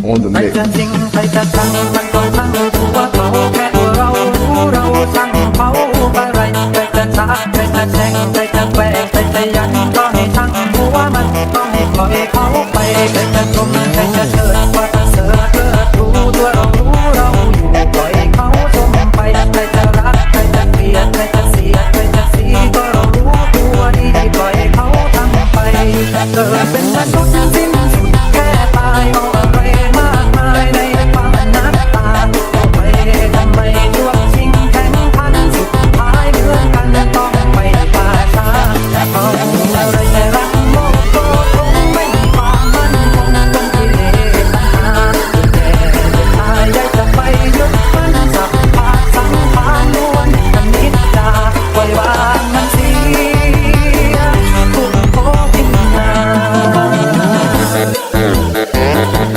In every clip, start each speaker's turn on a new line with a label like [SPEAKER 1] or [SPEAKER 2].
[SPEAKER 1] on the
[SPEAKER 2] ใคร
[SPEAKER 1] mix.
[SPEAKER 2] จะจริงใครจะจังมันก็ช่างตัวเขาแค่ตัวเรารู้เราช่างเขาอะไรใครจะช้าใครจะแช่งใครจะแกล้งใครจะยันก็ให้ช่างหัวมันต้องให้ปล่อยเขาไปใครจะชมใครจะเชิดว่าจะเสิร์ฟเลิศรู้ตัวเรารู้เราอยู่ปล่อยเขาชมไปใครจะรักใครจะเกลียดใครจะเสียใครจะสีก็เรารู้ตัวดีปล่อยเขาทำไปเกิดเป็นมนุษย์สิ้นสุดแค่ตายเอาอะไรมากมายในความอนัตตาไปทำไมดวงชิงแข่งขันสุดท้ายเหมือนกันต้องไปป่าช้าเอาอะไรรักโลกก็คงไม่มีความมั่นคงต้องกิเลสตัณหาแต่ตายได้จะไปยึดมั่นสัพพะสังขารล้วนอนิจจาปล่อยวางมันเสียทุกโภคินนา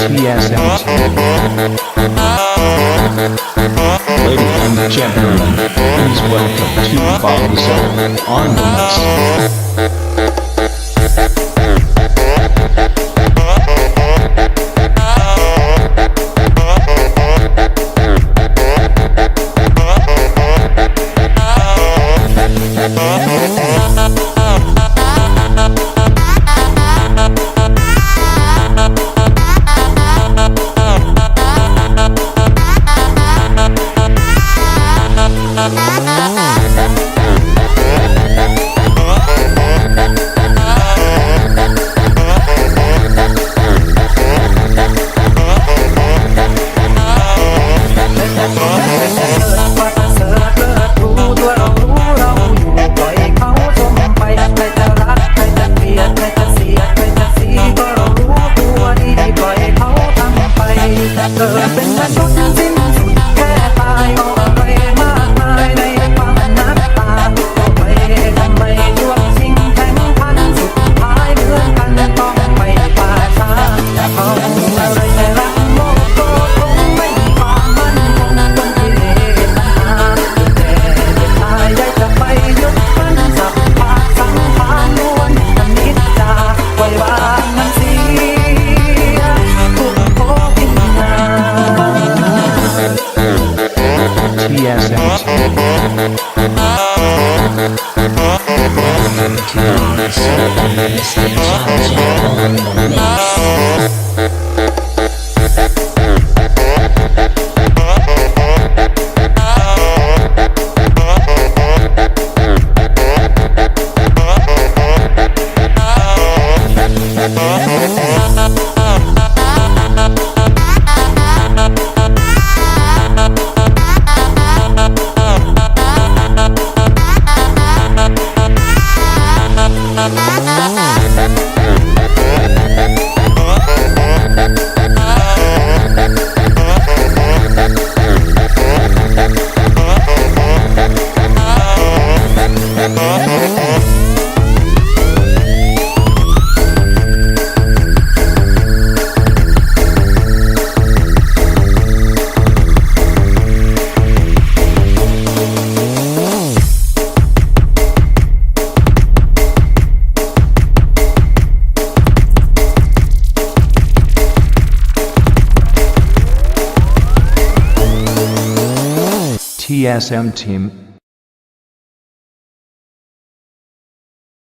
[SPEAKER 3] TSMT. Ladies and gentlemen, please welcome to Follow Zone on the mix.เกิดเป็นมนุษย์สิ้นสุดแค่ตายเอาอะไรมากมายในความอนัตตาไปทำไมดวงชิงแข่งขันสุดท้ายเหมือนกันต้องไปป่าช้าเอาอะไรรักโลกก็คงไม่มีความมั่นคงต้องกิเลสตัณหาแต่ตายได้จะไปยึดมั่นสัพพะสังขารล้วนอนิจจาปล่อยวางมันเสียทุกโภคินนา TSMT. TSM Team